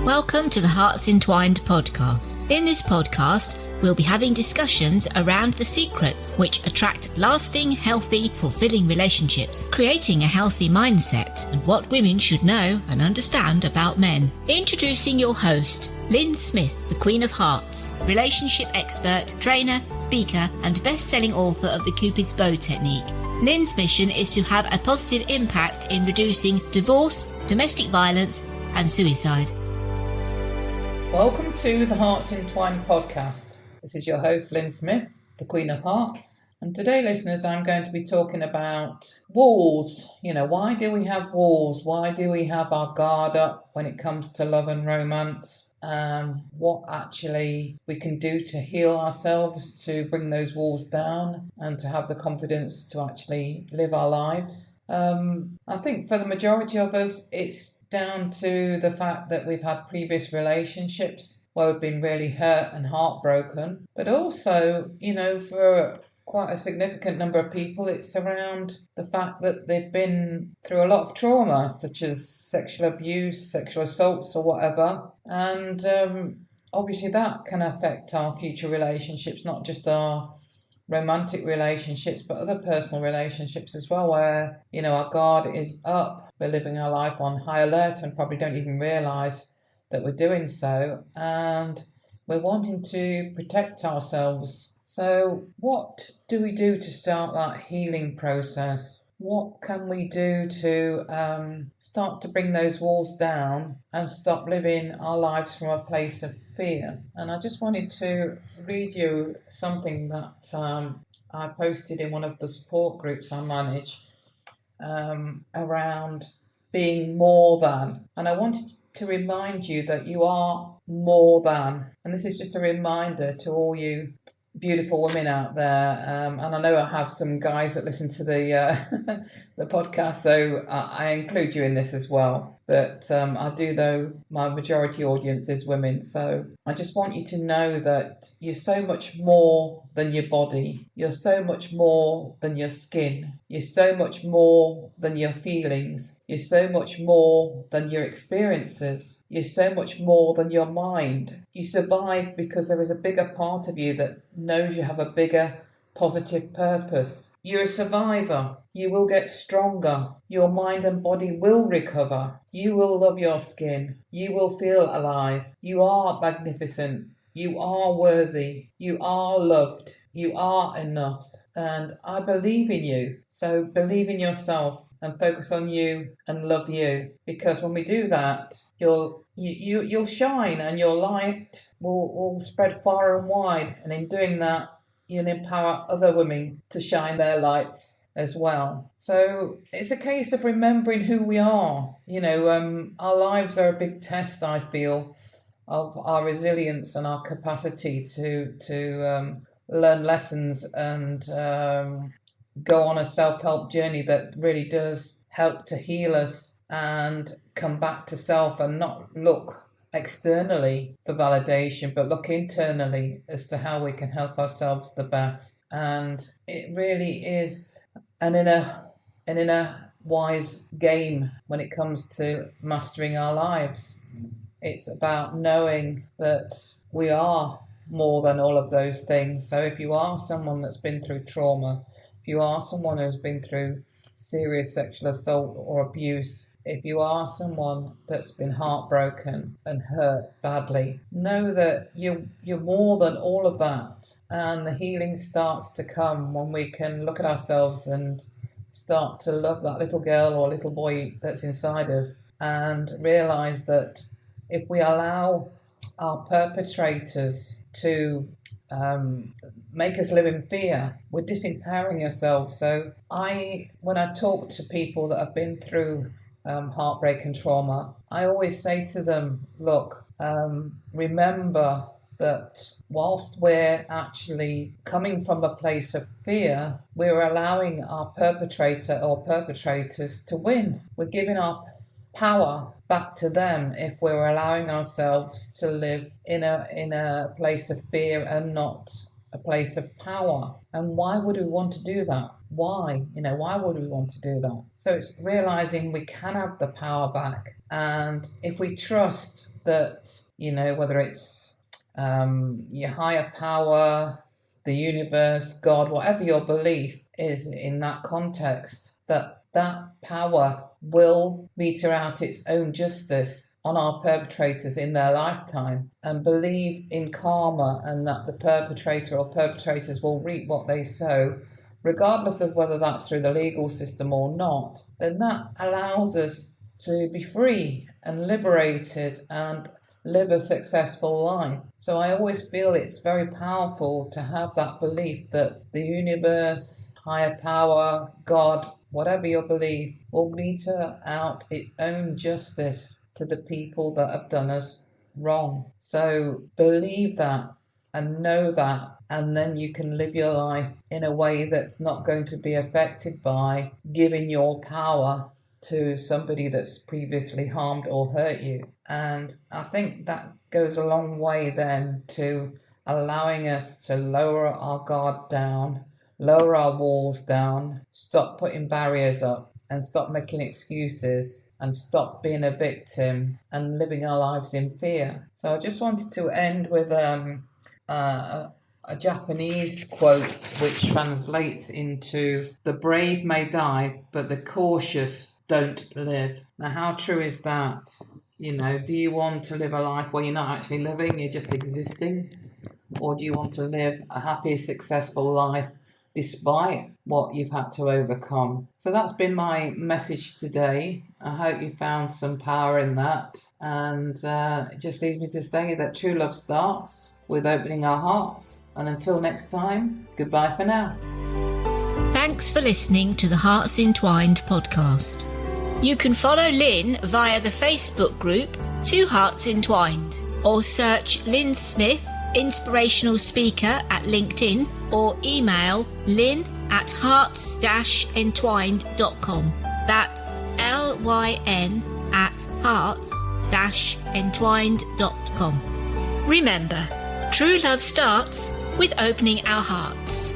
Welcome to the HEARTS Entwined podcast. In this podcast, we'll be having discussions around the secrets which attract lasting, healthy, fulfilling relationships, creating a healthy mindset, and what women should know and understand about men. Introducing your host, Lyn Smith, the Queen of Hearts, relationship expert, trainer, speaker, and best-selling author of the Cupid's Bow technique. Lyn's mission is to have a positive impact in reducing divorce, domestic violence, and suicide. Welcome to the HEARTS Entwined podcast. This is your host, Lyn Smith, the Queen of Hearts. And today, listeners, I'm going to be talking about walls. Why do we have walls? Why do we have our guard up when it comes to love and romance? What actually we can do to heal ourselves, to bring those walls down and to have the confidence to actually live our lives. I think for the majority of us, it's down to the fact that we've had previous relationships where we've been really hurt and heartbroken. But also, for quite a significant number of people, it's around the fact that they've been through a lot of trauma, such as sexual abuse, sexual assaults or whatever. And obviously that can affect our future relationships, not just our romantic relationships, but other personal relationships as well, where, our guard is up. We're living our life on high alert and probably don't even realise that we're doing so. And we're wanting to protect ourselves. So what do we do to start that healing process? What can we do to start to bring those walls down and stop living our lives from a place of fear? And I just wanted to read you something that I posted in one of the support groups I manage around being more than. And I wanted to remind you that you are more than. And this is just a reminder to all you beautiful women out there, and I know I have some guys that listen to the the podcast, so I include you in this as well. But I do know my majority audience is women, so I just want you to know that you're so much more than your body. You're so much more than your skin. You're so much more than your feelings. You're so much more than your experiences. You're so much more than your mind. You survive because there is a bigger part of you that knows you have a bigger positive purpose. You're a survivor. You will get stronger. Your mind and body will recover. You will love your skin. You will feel alive. You are magnificent. You are worthy. You are loved. You are enough. And I believe in you. So believe in yourself and focus on you and love you. Because when we do that, you'll shine and your light will spread far and wide. And in doing that, you'll empower other women to shine their lights as well. So it's a case of remembering who we are. Our lives are a big test, I feel, of our resilience and our capacity to learn lessons and go on a self-help journey that really does help to heal us and come back to self and not look externally for validation, but look internally as to how we can help ourselves the best. And it really is an inner wise game when it comes to mastering our lives. It's about knowing that we are more than all of those things. So if you are someone that's been through trauma, if you are someone who's been through serious sexual assault or abuse, if you are someone that's been heartbroken and hurt badly, know that you're more than all of that. And the healing starts to come when we can look at ourselves and start to love that little girl or little boy that's inside us and realise that if we allow our perpetrators to make us live in fear, we're disempowering ourselves. So when I talk to people that have been through heartbreak and trauma, I always say to them, look, remember that whilst we're actually coming from a place of fear, we're allowing our perpetrator or perpetrators to win. We're giving our power back to them if we're allowing ourselves to live in a place of fear and not a place of power. And why would we want to do that? why? Why would we want to do that? So it's realizing we can have the power back. And if we trust that, whether it's your higher power, the universe, God, whatever your belief is in that context, that power will meter out its own justice on our perpetrators in their lifetime, and believe in karma, and that the perpetrator or perpetrators will reap what they sow, regardless of whether that's through the legal system or not, then that allows us to be free and liberated and live a successful life. So I always feel it's very powerful to have that belief that the universe, higher power, God, whatever your belief, will meter out its own justice to the people that have done us wrong. So believe that and know that, and then you can live your life in a way that's not going to be affected by giving your power to somebody that's previously harmed or hurt you. And I think that goes a long way then to allowing us to lower our guard down, lower our walls down, stop putting barriers up, and stop making excuses, and stop being a victim and living our lives in fear. So I just wanted to end with a Japanese quote which translates into, "The brave may die, but the cautious don't live." Now, how true is that? Do you want to live a life where you're not actually living, you're just existing? Or do you want to live a happy, successful life despite what you've had to overcome? So that's been my message today. I hope you found some power in that. And it just leaves me to say that true love starts with opening our hearts. And until next time, goodbye for now. Thanks for listening to the Hearts Entwined podcast. You can follow Lyn via the Facebook group 2 Hearts Entwined, or search Lyn Smith, inspirational speaker, at LinkedIn, or email lyn@hearts-entwined.com. That's LYN@hearts-entwined.com. Remember, true love starts with opening our hearts.